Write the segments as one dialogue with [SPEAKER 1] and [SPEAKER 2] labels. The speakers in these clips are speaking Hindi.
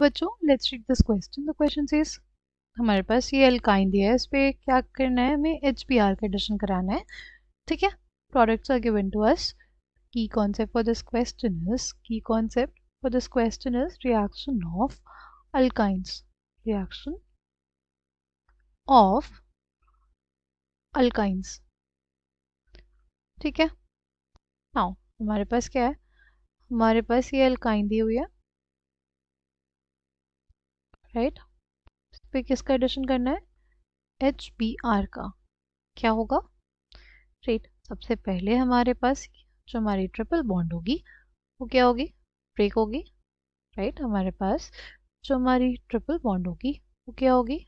[SPEAKER 1] बच्चों let's read this question. The question is, हमारे पास ये अल्काइन दिया है, इस पे क्या करना है, हमें HBr का एडिशन कराना है। ठीक है, products are given to us. Key concept for this question is, key concept for this question is reaction of alkynes, reaction of alkynes. ठीक है, नाउ हमारे पास क्या है, हमारे पास ये अल्काइन दी हुई है, राइट। इस पे किसका एडिशन करना है, HBr का। क्या होगा, राइट। सबसे पहले हमारे पास जो हमारी ट्रिपल बॉन्ड होगी वो क्या होगी, ब्रेक होगी, राइट। हमारे पास जो हमारी ट्रिपल बॉन्ड होगी वो क्या होगी,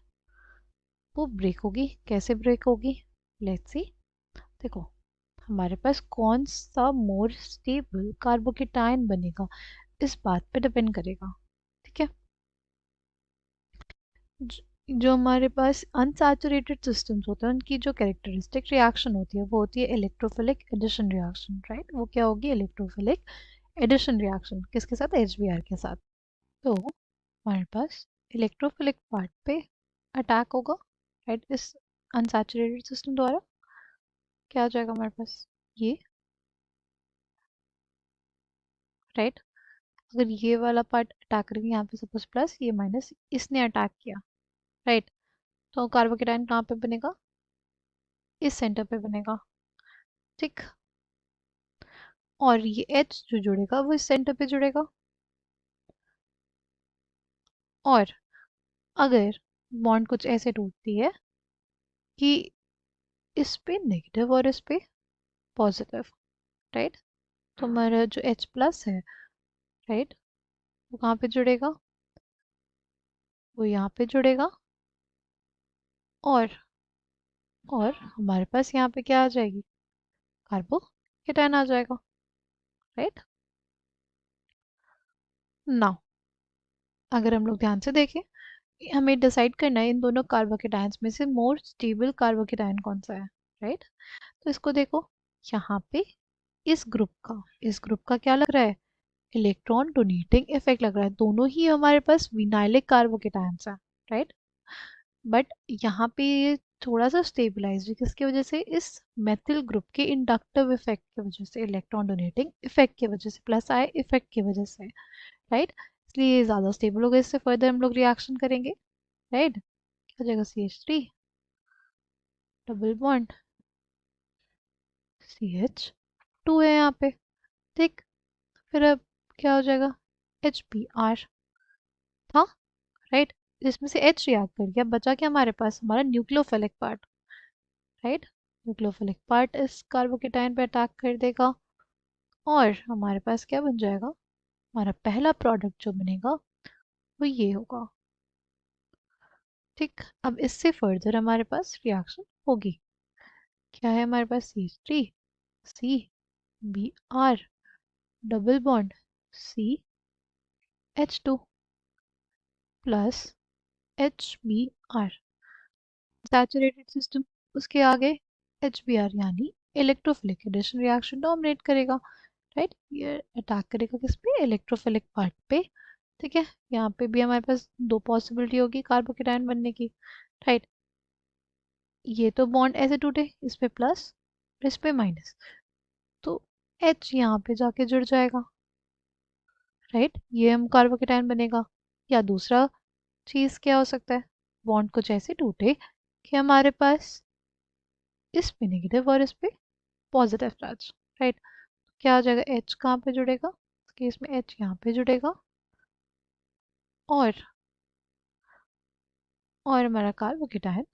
[SPEAKER 1] वो ब्रेक होगी। कैसे ब्रेक होगी, लेट्स सी। देखो, हमारे पास कौन सा मोर स्टेबल कार्बोकेटायन बनेगा इस बात पे डिपेंड करेगा। ठीक है, जो हमारे पास अनसैचुरेटेड सिस्टम्स होते हैं उनकी जो कैरेक्टरिस्टिक रिएक्शन होती है वो होती है इलेक्ट्रोफिलिक एडिशन रिएक्शन, राइट। वो क्या होगी, इलेक्ट्रोफिलिक एडिशन रिएक्शन, किसके साथ, HBr के साथ। तो हमारे पास इलेक्ट्रोफिलिक पार्ट पे अटैक होगा, राइट, इस अनसैचुरेटेड सिस्टम द्वारा। क्या आ जाएगा हमारे पास, ये, राइट। अगर ये वाला पार्ट अटैक करेंगे, यहाँ पे सपोज प्लस, ये माइनस, इसने अटैक किया, राइट। तो कार्बोकेटाइन कहाँ पे बनेगा, इस सेंटर पे बनेगा, ठीक। और ये H जो जुड़ेगा वो इस सेंटर पे जुड़ेगा। और अगर बॉन्ड कुछ ऐसे टूटती है कि इस पे नेगेटिव और इस पे पॉजिटिव, राइट। तो हमारा जो H प्लस है, राइट, वो कहाँ पे जुड़ेगा, वो यहाँ पे जुड़ेगा। और हमारे पास यहाँ पे क्या आ जाएगी, कार्बोकेटाइन आ जाएगा, राइट। नाउ अगर हम लोग ध्यान से देखें, हमें डिसाइड करना है इन दोनों कार्बोकेटाइंस में से मोर स्टेबल कार्बोकेटाइन कौन सा है, राइट। तो इसको देखो, यहाँ पे इस ग्रुप का क्या लग रहा है, इलेक्ट्रॉन डोनेटिंग इफेक्ट लग रहा है। दोनों ही हमारे पास विनाइलिक कार्बोकेटाइंस है, राइट। बट यहाँ पे ये थोड़ा सा स्टेबलाइज है, किसकी वजह से, इस मेथिल ग्रुप के इंडक्टिव इफेक्ट की वजह से, इलेक्ट्रॉन डोनेटिंग इफेक्ट की वजह से, प्लस आए इफेक्ट की वजह से, राइट। इसलिए ये ज़्यादा स्टेबल हो गए। इससे फर्दर हम लोग रिएक्शन करेंगे, राइट। क्या हो जाएगा, CH3 डबल बॉन्ड CH2 है यहाँ पे, ठीक। फिर अब क्या हो जाएगा, HBr था, राइट। इसमें से H रिएक्ट कर गया, बचा क्या हमारे पास, हमारा nucleophilic part, right. Nucleophilic part इस कार्बोकेटाइन पे अटैक कर देगा और हमारे पास क्या बन जाएगा, हमारा पहला प्रोडक्ट जो बनेगा वो ये होगा, ठीक। अब इससे फर्दर हमारे पास रिएक्शन होगी। क्या है हमारे पास, CH3 CBr double bond CH2 plus HBr, saturated system, उसके आगे HBr यानी इलेक्ट्रोफिलिक एडिशन रिएक्शन डोमिनेट करेगा, राइट। ये अटैक करेगा किस पे, इलेक्ट्रोफिलिक पार्ट पे, ठीक है। यहाँ पे भी हमारे पास दो पॉसिबिलिटी होगी कार्बोकेटाइन बनने की, राइट। ये तो बॉन्ड ऐसे टूटे, इस पे प्लस इस पे माइनस, तो H यहाँ पे जाके जुड़ जाएगा, राइट। ये हम कार्बोकेटाइन बनेगा। या दूसरा चीज क्या हो सकता है, बॉन्ड कुछ ऐसे टूटे कि हमारे पास इस पे नेगेटिव और इस पे पॉजिटिव चार्ज, राइट। क्या हो जाएगा, H कहाँ पे जुड़ेगा, इस केस में H यहाँ पे जुड़ेगा। और हमारा कार्बोकेटाइन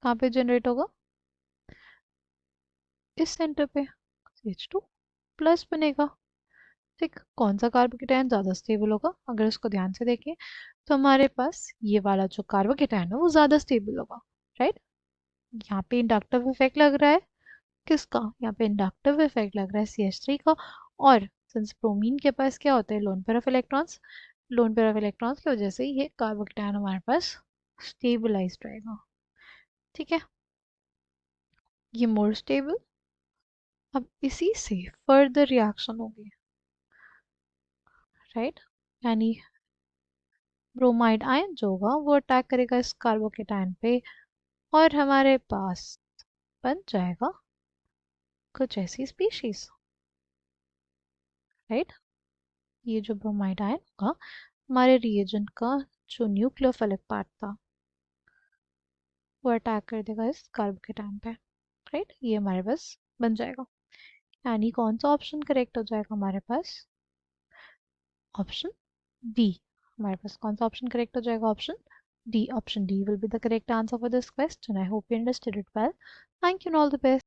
[SPEAKER 1] कहाँ पे जनरेट होगा, इस सेंटर पे CH2 प्लस बनेगा, ठीक। कौन सा कार्बोकेटाइन ज़्यादा स्टेबल होगा, अगर इसको ध्यान से देखें तो हमारे पास ये वाला जो कार्बोकेटाइन है वो ज़्यादा स्टेबल होगा, राइट। यहाँ पे इंडक्टिव इफेक्ट लग रहा है, किसका, यहाँ पे इंडक्टिव इफेक्ट लग रहा है CH3 का। और सिंस ब्रोमीन के पास क्या होता है, lone pair of electrons, lone pair of electrons की वजह से ये कार्बोकेटाइन हमारे पास स्टेबलाइज्ड रहेगा, ठीक है। ये मोर स्टेबल। अब इसी से फर्दर रिएक्शन होगी, राइट। यानी ब्रोमाइड आयन जो होगा वो अटैक करेगा इस कार्बोकेटायन पे और हमारे पास बन जाएगा कुछ ऐसी स्पीशीज, राइट। ये जो ब्रोमाइड आयन होगा हमारे रिएजेंट का जो न्यूक्लियोफिलिक पार्ट था वो अटैक कर देगा इस कार्बोकेटायन पे, राइट। ये हमारे पास बन जाएगा। यानी कौन सा ऑप्शन करेक्ट हो जाएगा हमारे पास? Option D. हमारे पास कौन सा ऑप्शन करेक्ट हो जाएगा? Option D. Option D will be the correct answer for this question. I hope you understood it well. Thank you and all the best.